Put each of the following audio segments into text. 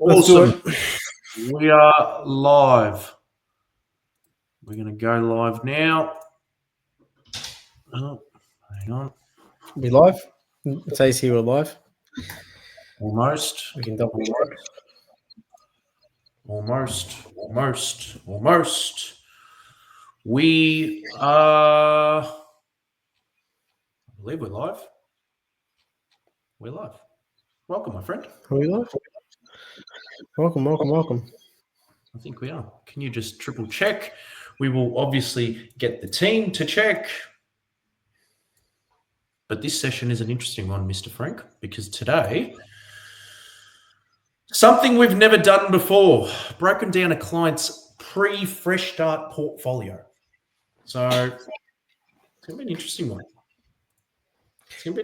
Let's do Awesome. it. We are live. We're going to go live now. Oh, hang on. We live. It says here we're live. Almost. We can double check. Almost. We are. I believe we're live. We're live. Welcome, my friend. Are we live? Welcome. I think we are. Can you just triple check? We will obviously get the team to check. But this session is an interesting one, Mr. Frank, because today, something we've never done before, broken down a client's pre-fresh start portfolio. So it's going to be an interesting one.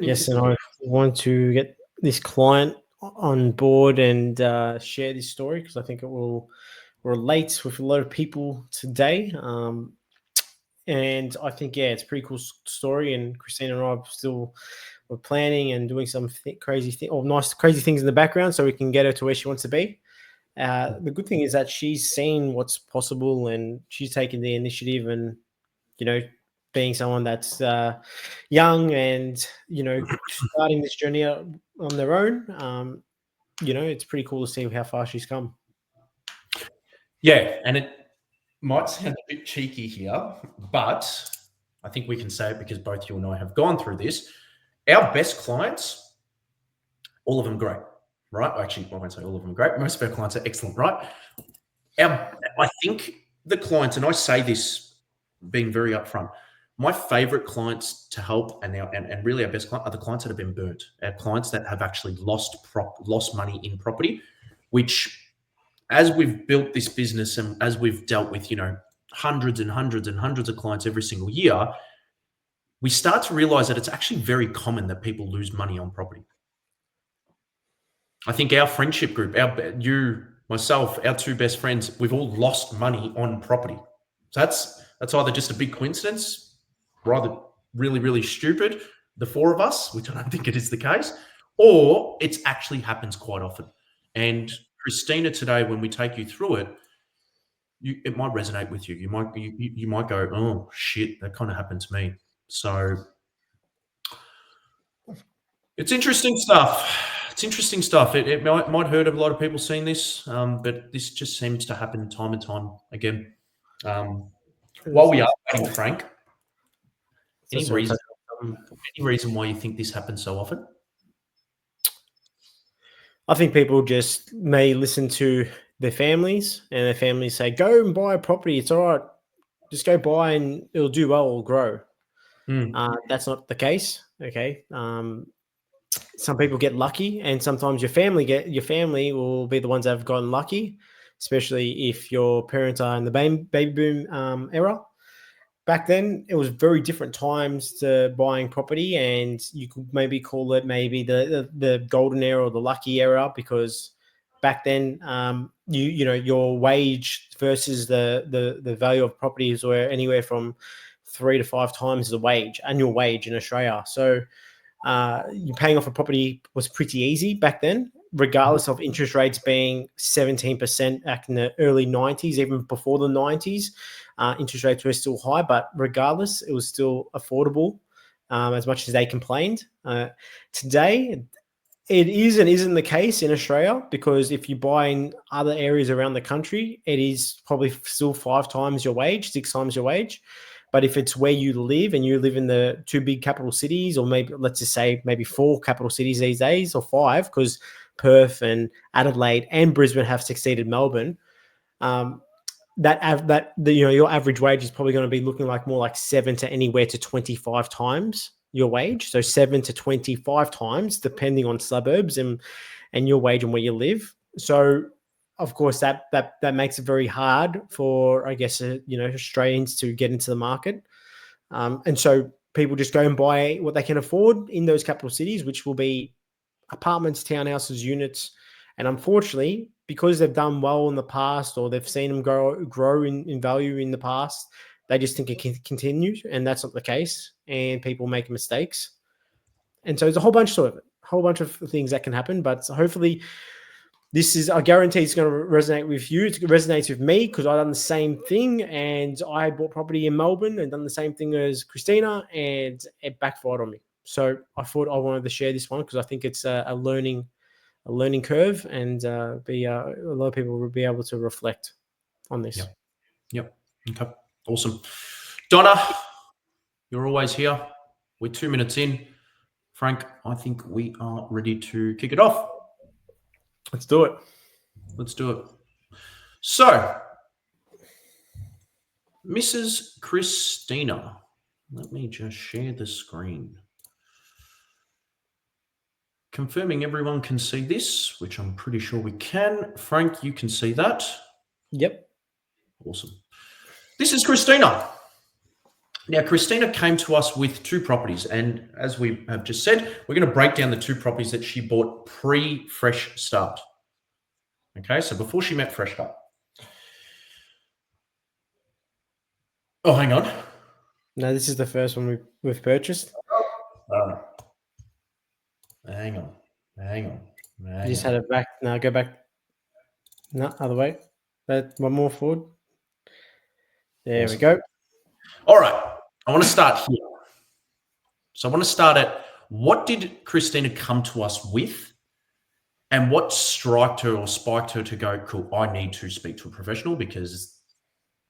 Yes, and I want to get this client on board and share this story because I think it will relate with a lot of people today. And I think, it's a pretty cool story. And Christina and I are still we're planning and doing some crazy things in the background so we can get her to where she wants to be. The good thing is that she's seen what's possible and she's taken the initiative and, being someone that's young and, starting this journey on their own, it's pretty cool to see how far she's come. Yeah, and it might sound a bit cheeky here, but I think we can say it because both you and I have gone through this. Our best clients, all of them great, right? Actually, I won't say all of them great. Most of our clients are excellent, right? I think the clients, and I say this being very upfront, my favorite clients to help and really our best clients are the clients that have been burnt, our clients that have actually lost money in property, which as we've built this business and as we've dealt with, hundreds and hundreds and hundreds of clients every single year, we start to realize that it's actually very common that people lose money on property. I think our friendship group, you, myself, our two best friends, we've all lost money on property. So that's either just a big coincidence, rather really, really stupid, the four of us, which I don't think it is the case, or it actually happens quite often. And Christina, today, when we take you through it, it might resonate with you. You might go, oh shit, that kind of happened to me. So it's interesting stuff. It might hurt a lot of people seeing this, but this just seems to happen time and time again. While we are waiting, Frank, any reason why you think this happens so often? I think people just may listen to their families and their families say, go and buy a property. It's all right. Just go buy and it'll do well or grow. That's not the case. Okay. Some people get lucky and sometimes your family will be the ones that have gotten lucky, especially if your parents are in the baby boom era. Back then, it was very different times to buying property, and you could maybe call it the golden era or the lucky era because back then, your wage versus the value of properties were anywhere from 3 to 5 times the annual wage in Australia. So you're paying off a property was pretty easy back then, regardless of interest rates being 17% back in the early 90s, even before the 90s. Interest rates were still high, but regardless, it was still affordable as much as they complained. Today, it is and isn't the case in Australia because if you buy in other areas around the country, it is probably still 5 times your wage, 6 times your wage. But if it's where you live and you live in the 2 big capital cities, or maybe let's just say maybe 4 capital cities these days, or 5, because Perth and Adelaide and Brisbane have succeeded Melbourne, your average wage is probably going to be looking like more like 7 to anywhere to 25 times your wage. So 7 to 25 times, depending on suburbs and your wage and where you live. So of course, that makes it very hard for, I guess, Australians to get into the market. And so people just go and buy what they can afford in those capital cities, which will be apartments, townhouses, units. And unfortunately, because they've done well in the past or they've seen them grow in value in the past, they just think it can continue. And that's not the case. And people make mistakes. And so there's a whole bunch of things that can happen. But hopefully this is, I guarantee it's going to resonate with you. It resonates with me because I've done the same thing, and I bought property in Melbourne and done the same thing as Christina, and it backfired on me. So I thought I wanted to share this one because I think it's a learning curve, and a lot of people will be able to reflect on this. Yep. Okay. Awesome. Donna, you're always here. We're 2 minutes in. Frank, I think we are ready to kick it off. Let's do it. Let's do it. So, Mrs. Christina, let me just share the screen. Confirming everyone can see this, which I'm pretty sure we can. Frank, you can see that? Yep. Awesome. This is Christina. Now, Christina came to us with 2 properties, and as we have just said, we're going to break down the 2 properties that she bought pre-Fresh Start. Okay, so before she met Fresh Start. Oh, hang on. No, this is the first one we've purchased. Hang on. You just had it back. No, go back. No, other way. One more forward. There Awesome. we go. All right. I want to start here. So I want to start at, what did Christina come to us with, and what striked her or spiked her to go, cool, I need to speak to a professional because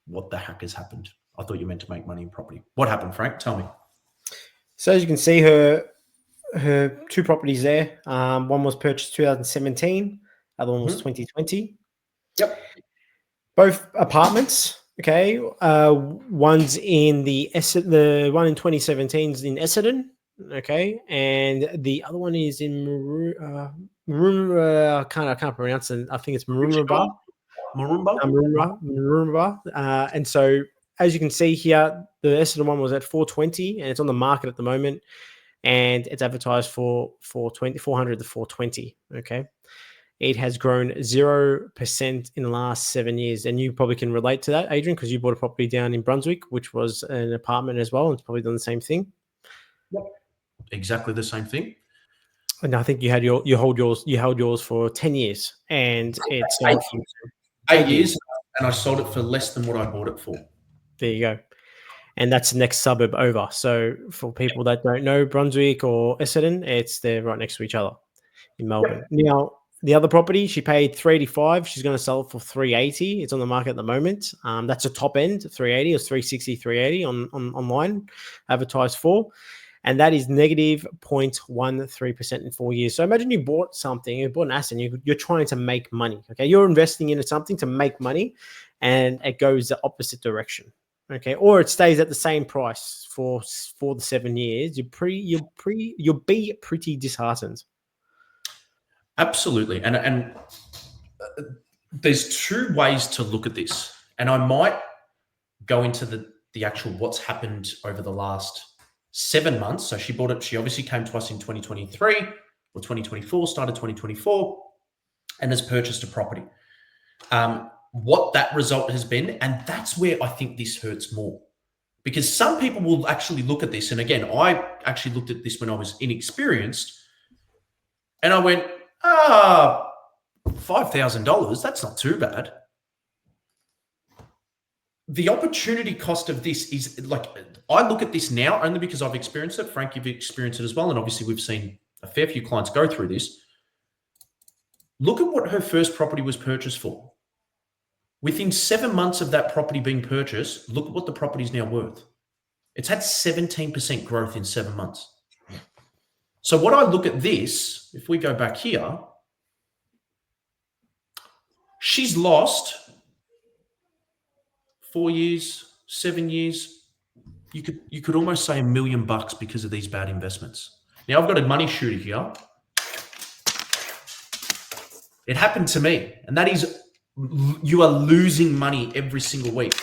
what the heck has happened? I thought you meant to make money in property. What happened, Frank? Tell me. So as you can see, her 2 properties there. One was purchased 2017. Other one was 2020. Yep. Both apartments. Okay. One's in the one in 2017 is in Essendon. Okay, and the other one is in Maroon. I can't pronounce it. I think it's Maroonra. Maroonra. And so, as you can see here, the Essendon one was at 420, and it's on the market at the moment, and it's advertised for 400 to 420. Okay. It has grown 0% in the last 7 years. And you probably can relate to that, Adrian, because you bought a property down in Brunswick, which was an apartment as well. And it's probably done the same thing. Yep. Exactly the same thing. And I think you held yours for 10 years. And it's 8 years. And I sold it for less than what I bought it for. There you go. And that's the next suburb over. So for people that don't know Brunswick or Essendon, they're right next to each other in Melbourne. Yep. Now, the other property, she paid $385. She's going to sell it for $380. It's on the market at the moment. That's a top end, $380 or $360, $380 online, advertised for. And that is negative 0.13% in 4 years. So imagine you bought something, you bought an asset, and you're trying to make money. Okay, you're investing into something to make money, and it goes the opposite direction. Okay, or it stays at the same price for the 7 years. You'll be pretty disheartened. Absolutely. And there's 2 ways to look at this. And I might go into the actual what's happened over the last 7 months. So she bought it. She obviously came to us in 2023 or 2024, started 2024, and has purchased a property. What that result has been, and that's where I think this hurts more. Because some people will actually look at this. And again, I actually looked at this when I was inexperienced. And I went, $5,000, that's not too bad. The opportunity cost of this is like, I look at this now only because I've experienced it. Frank, you've experienced it as well. And obviously we've seen a fair few clients go through this. Look at what her first property was purchased for. Within 7 months of that property being purchased, look at what the property is now worth. It's had 17% growth in 7 months. So what I look at this, if we go back here, she's lost 4 years, 7 years. You could almost say $1 million because of these bad investments. Now I've got a money shooter here. It happened to me, and that is, you are losing money every single week.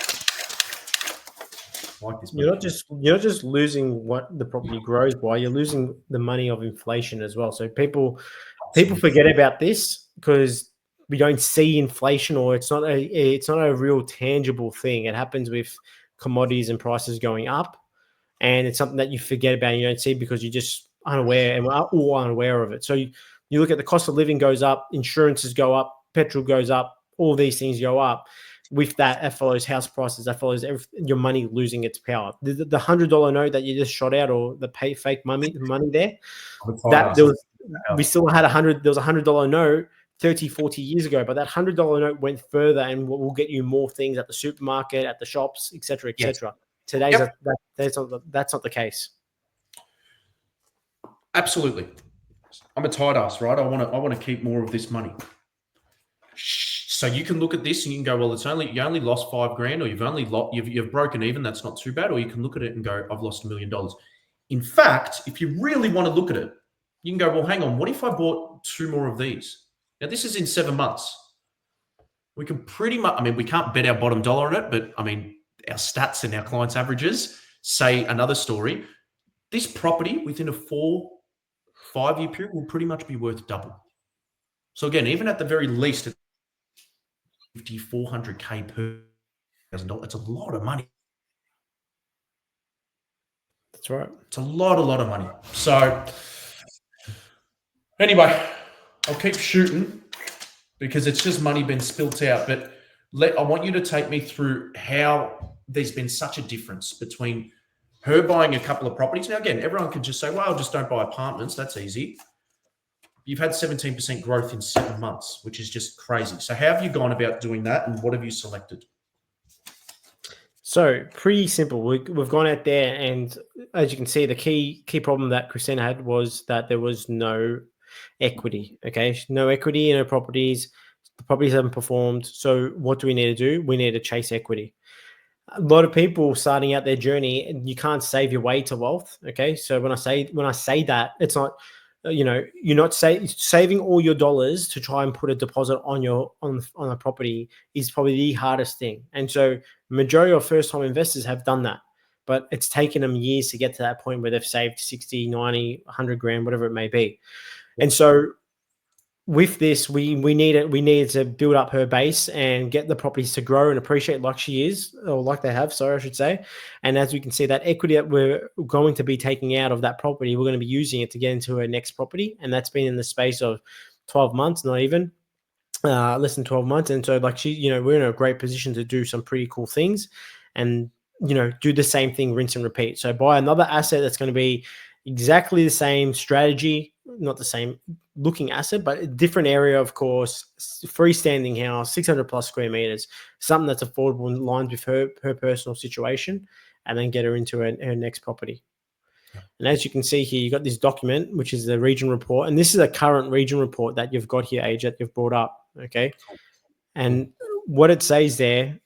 Like this. You're not just losing what the property grows by. You're losing the money of inflation as well. So people forget about this because we don't see inflation, or it's not a real tangible thing. It happens with commodities and prices going up, and it's something that you forget about and you don't see because you're just unaware, and we're all unaware of it. So You look at the cost of living goes up, insurances go up, petrol goes up, all these things go up. With that follows house prices. That follows your money losing its power. The $100 note that you just shot out, or the fake money there, that we still had there was $100 note 30, 40 years ago, but that $100 note went further and will get you more things at the supermarket, at the shops, etc., etc. Today's that's not the case. Absolutely. I'm a tight ass, right? I want to keep more of this money. So you can look at this and you can go, well, you only lost $5,000, or you've broken even. That's not too bad. Or you can look at it and go, I've lost $1 million. In fact, if you really want to look at it, you can go, well, hang on. What if I bought 2 more of these? Now, this is in 7 months. We can pretty much, we can't bet our bottom dollar on it, but our stats and our clients' averages say another story. This property within a 4-5 year period will pretty much be worth double. So again, even at the very least, $400K per $1,000, it's a lot of money. That's right. It's a lot of money. So anyway, I'll keep shooting because it's just money being spilt out. But I want you to take me through how there's been such a difference between her buying a couple of properties. Now, again, everyone could just say, well, just don't buy apartments. That's easy. You've had 17% growth in 7 months, which is just crazy. So how have you gone about doing that, and what have you selected? So pretty simple. We've gone out there, and as you can see, the key problem that Christina had was that there was no equity. Okay, no equity in her properties. The properties haven't performed. So what do we need to do? We need to chase equity. A lot of people starting out their journey, and you can't save your way to wealth. Okay, so when I say that, it's not, you're not saving all your dollars to try and put a deposit on a property is probably the hardest thing. And so majority of first time investors have done that, but it's taken them years to get to that point where they've saved 60, 90, 100 grand, whatever it may be. And so with this, we needed to build up her base and get the properties to grow and appreciate like she is, or like they have, sorry, I should say. And as we can see, that equity that we're going to be taking out of that property, we're going to be using it to get into her next property. And that's been in the space of 12 months, not even less than 12 months. And so we're in a great position to do some pretty cool things and, do the same thing, rinse and repeat. So buy another asset that's going to be exactly the same strategy, not the same looking asset, but a different area, of course, freestanding house, 600 plus square meters, something that's affordable and aligns with her personal situation, and then get her into her next property. And as you can see here, you got this document, which is the region report. And this is a current region report that you've got here, Age, that you've brought up. Okay. And what it says there,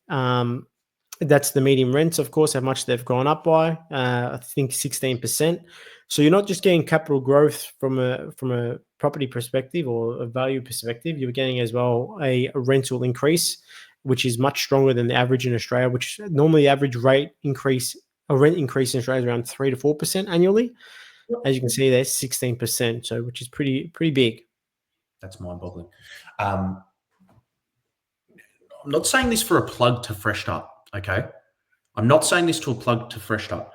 that's the median rents, of course, how much they've gone up by, I think 16%. So you're not just getting capital growth from a property perspective or a value perspective, you're getting as well a rental increase, which is much stronger than the average in Australia, which normally the average rent increase in Australia is around 3 to 4% annually. As you can see, there's 16%, so which is pretty big. That's mind-boggling. I'm not saying this for a plug to Fresh Start, okay? I'm not saying this to a plug to Fresh Start,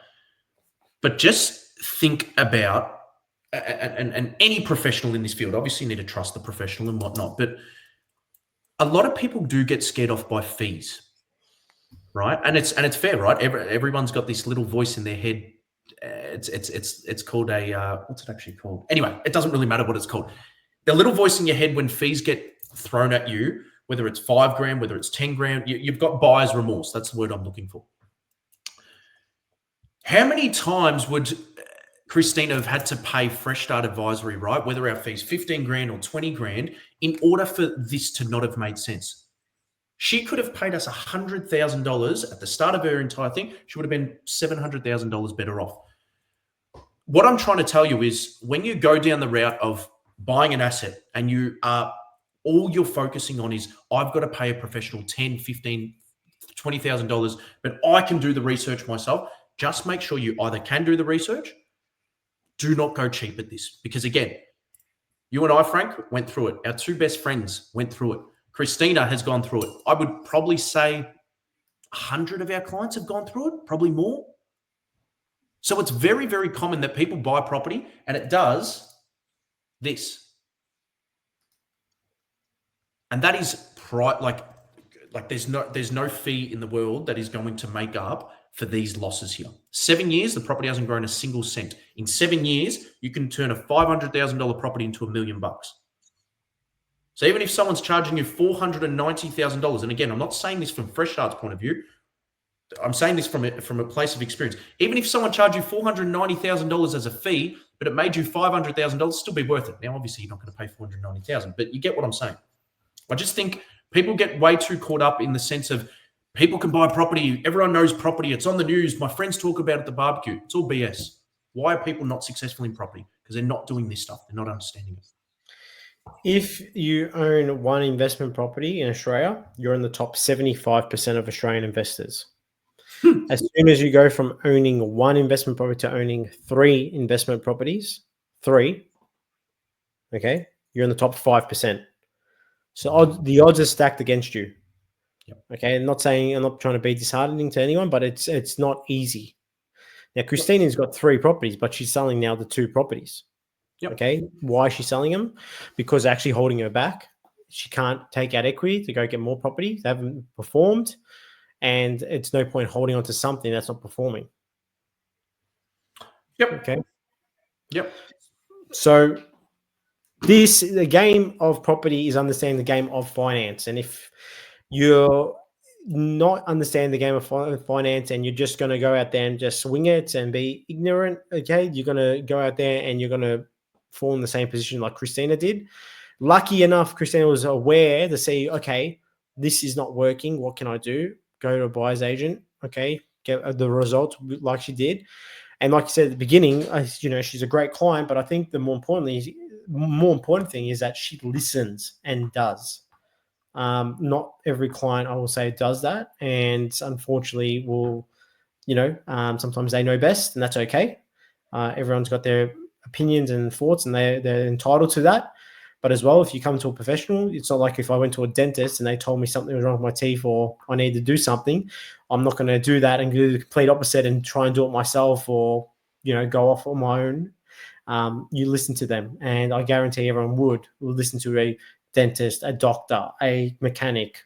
but just think about, and any professional in this field, obviously you need to trust the professional and whatnot, but a lot of people do get scared off by fees, right? And it's fair, right? Everyone's got this little voice in their head. It's called what's it actually called? Anyway, it doesn't really matter what it's called. The little voice in your head when fees get thrown at you, whether it's $5,000, whether it's $10,000, you've got buyer's remorse. That's the word I'm looking for. How many times would Christina have had to pay Fresh Start Advisory, right? Whether our fee's $15,000 or $20,000, in order for this to not have made sense. She could have paid us $100,000 at the start of her entire thing. She would have been $700,000 better off. What I'm trying to tell you is when you go down the route of buying an asset and all you're focusing on is, I've got to pay a professional $10,000, $15,000, $20,000, but I can do the research myself. Just make sure you either can do the research. Do not go cheap at this, because again, you and I, Frank, went through it. Our 2 best friends went through it. Christina has gone through it. I would probably say 100 of our clients have gone through it, probably more. So it's very, very common that people buy property and it does this. And that is like there's no fee in the world that is going to make up for these losses here. 7 years, the property hasn't grown a single cent. In 7 years, you can turn a $500,000 property into $1 million. So even if someone's charging you $490,000, and again, I'm not saying this from Fresh Start's point of view, I'm saying this from a place of experience. Even if someone charged you $490,000 as a fee, but it made you $500,000, still be worth it. Now, obviously, you're not going to pay $490,000, but you get what I'm saying. I just think people get way too caught up in the sense of people can buy property. Everyone knows property. It's on the news. My friends talk about it at the barbecue. It's all BS. Why are people not successful in property? Because they're not doing this stuff. They're not understanding it. If you own one investment property in Australia, you're in the top 75% of Australian investors. As soon as you go from owning one investment property to owning 3 investment properties, okay, you're in the top 5%. So the odds are stacked against you. Yep. Okay, I'm not trying to be disheartening to anyone, but it's not easy. Now, Christina's got 3 properties, but she's selling now the 2 properties. Yep. Okay, why is she selling them? Because they're actually holding her back. She can't take out equity to go get more property. They haven't performed, and it's no point holding on to something that's not performing. Yep. Okay. Yep. So the game of property is understanding the game of finance, and if you're not understanding the game of finance and you're just going to go out there and just swing it and be ignorant, okay, you're going to go out there and you're going to fall in the same position like Christina did. Lucky enough, Christina was aware to see, okay, this is not working. What can I do? Go to a buyer's agent, okay, get the results like she did. And like you said at the beginning, she's a great client, but I think the more important thing is that she listens and does. Not every client, I will say, does that, and unfortunately, sometimes they know best, and that's okay. Everyone's got their opinions and thoughts, and they're entitled to that. But as well, if you come to a professional, it's not like if I went to a dentist and they told me something was wrong with my teeth or I need to do something, I'm not going to do that and do the complete opposite and try and do it myself or go off on my own. You listen to them, and I guarantee everyone will listen to a dentist, a doctor, a mechanic.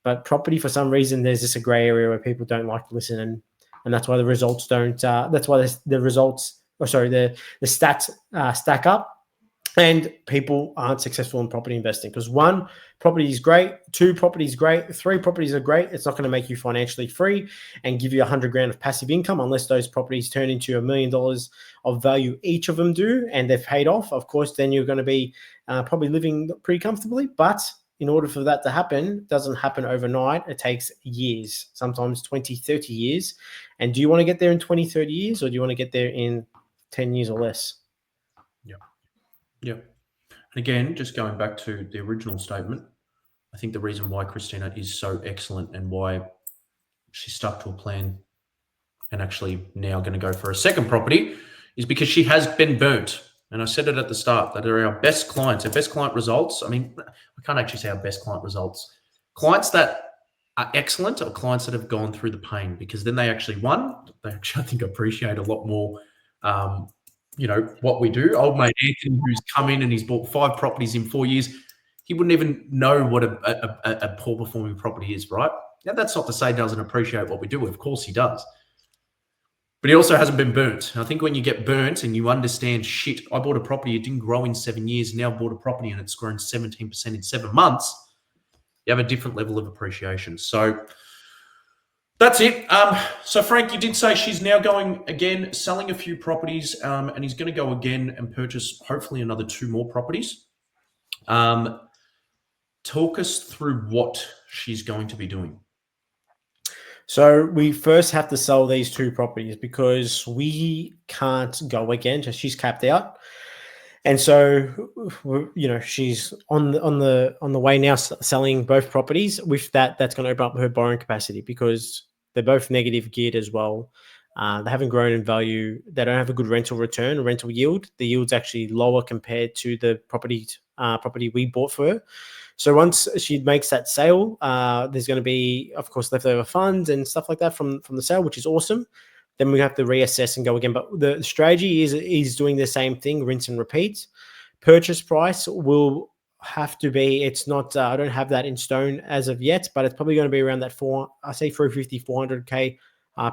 But property, for some reason, there's just a gray area where people don't like to listen, and that's why the results don't. That's why the stats stack up, and people aren't successful in property investing because 1 property is great, 2 properties great, 3 properties are great. It's not going to make you financially free and give you $100,000 of passive income unless those properties turn into $1 million of value. Each of them do, and they've paid off. Of course, then you're going to be probably living pretty comfortably. But in order for that to happen, it doesn't happen overnight. It takes years, sometimes 20, 30 years. And do you want to get there in 20, 30 years, or do you want to get there in 10 years or less? Yeah. And again, just going back to the original statement, I think the reason why Christina is so excellent and why she stuck to a plan and actually now going to go for a second property is because she has been burnt. And I said it at the start that are our best clients, our best client results. I mean, I can't actually say our best client results. Clients that are excellent are clients that have gone through the pain because then they actually I think, appreciate a lot more what we do. Old mate Anthony, who's come in and he's bought 5 properties in 4 years, he wouldn't even know what a poor performing property is, right? Now, that's not to say he doesn't appreciate what we do. Of course he does. But he also hasn't been burnt. I think when you get burnt and you understand, shit, I bought a property, it didn't grow in 7 years, now bought a property and it's grown 17% in 7 months, you have a different level of appreciation. So that's it. So Frank, you did say she's now going again, selling a few properties, and he's going to go again and purchase hopefully another 2 more properties. Talk us through what she's going to be doing. So we first have to sell these 2 properties because we can't go again. So she's capped out. And so, she's on the way now selling both properties. With that, that's going to open up her borrowing capacity because they're both negative geared as well. They haven't grown in value. They don't have a good rental yield. The yield's actually lower compared to the property we bought for her. So once she makes that sale, there's going to be, of course, leftover funds and stuff like that from the sale, which is awesome. Then we have to reassess and go again. But the strategy is doing the same thing, rinse and repeat. Purchase price will have to be. It's not. I don't have that in stone as of yet, but it's probably going to be around that 350, 400K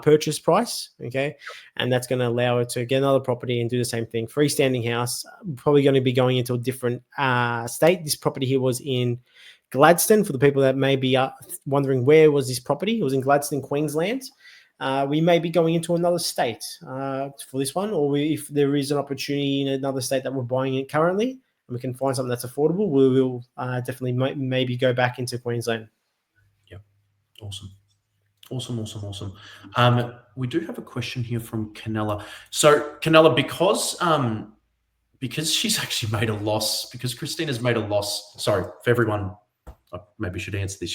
purchase price. Okay, and that's going to allow her to get another property and do the same thing. Freestanding house, probably going to be going into a different state. This property here was in Gladstone. For the people that may be wondering, where was this property? It was in Gladstone, Queensland. We may be going into another state for this one, or if there is an opportunity in another state that we're buying it currently, and we can find something that's affordable, we will definitely maybe go back into Queensland. Yeah, awesome. We do have a question here from Canella. So Canella, because she's actually made a loss, because Christina's made a loss. Sorry for everyone. I maybe should answer this.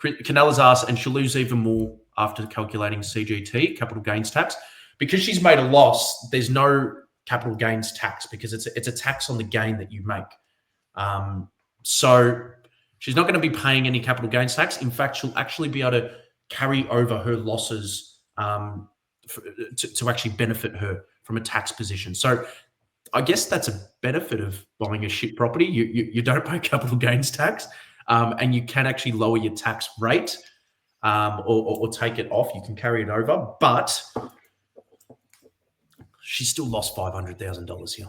Canella's asked, and she'll lose even more after calculating CGT, capital gains tax, because she's made a loss. There's no capital gains tax because it's a tax on the gain that you make. So she's not going to be paying any capital gains tax. In fact, she'll actually be able to carry over her losses to actually benefit her from a tax position. So I guess that's a benefit of buying a shit property. You don't pay capital gains tax, and you can actually lower your tax rate or take it off. You can carry it over, but she still lost $500,000 here,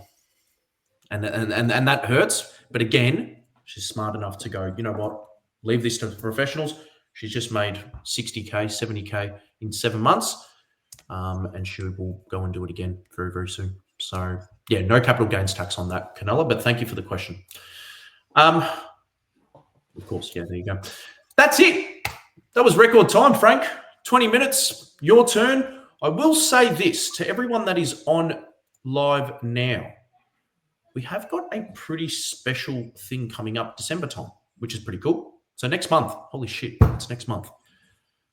and that hurts. But again, she's smart enough to go, you know what? Leave this to the professionals. She's just made 60K, 70K in 7 months, and she will go and do it again very, very soon. So, yeah, no capital gains tax on that, Canella, but thank you for the question. Of course, yeah, there you go. That's it. That was record time, Frank. 20 minutes, your turn. I will say this to everyone that is on live now. We have got a pretty special thing coming up December time, which is pretty cool. So next month, holy shit, it's next month.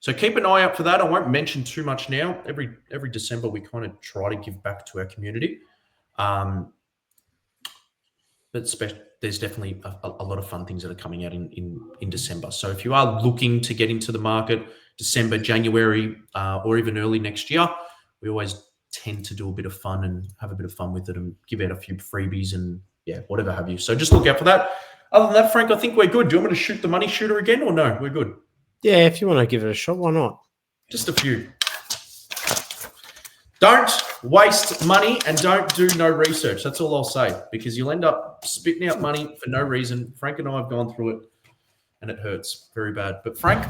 So keep an eye out for that. I won't mention too much now. Every December, we kind of try to give back to our community. But there's definitely a lot of fun things that are coming out in December. So if you are looking to get into the market, December, January, or even early next year, we always tend to do a bit of fun and have a bit of fun with it and give out a few freebies and yeah, whatever have you. So just look out for that. Other than that, Frank, I think we're good. Do you want me to shoot the money shooter again or no? We're good. Yeah, if you want to give it a shot, why not? Just a few. Don't waste money and don't do no research. That's all I'll say, because you'll end up spitting out money for no reason. Frank and I have gone through it, and it hurts very bad. But Frank,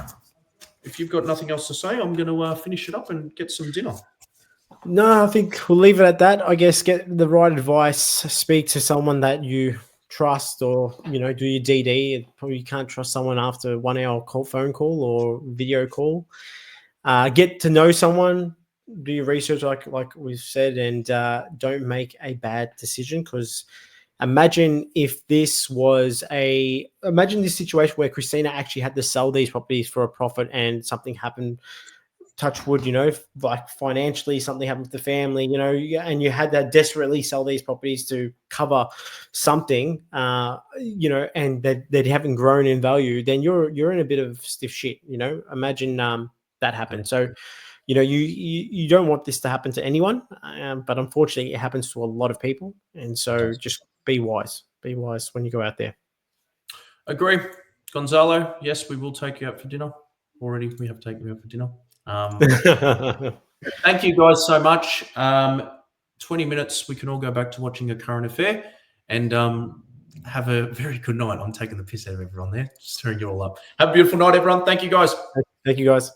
if you've got nothing else to say, I'm going to finish it up and get some dinner. No, I think we'll leave it at that. I guess get the right advice. Speak to someone that you trust, or do your DD. Probably you can't trust someone after 1 hour phone call or video call. Get to know someone. Do your research, like we've said, and don't make a bad decision. Because imagine if this was imagine this situation where Christina actually had to sell these properties for a profit, and something happened. Touch wood, like financially something happened with the family, and you had to desperately sell these properties to cover something, and that they haven't grown in value, then you're in a bit of stiff shit, Imagine that happened. So, you don't want this to happen to anyone, but unfortunately it happens to a lot of people. And so just be wise when you go out there. Agree. Gonzalo, yes, we will take you out for dinner. Already we have taken you out for dinner. Thank you guys so much. 20 minutes, we can all go back to watching A Current Affair and have a very good night. I'm taking the piss out of everyone there, just stirring you all up. Have a beautiful night, everyone. Thank you guys. Thank you guys.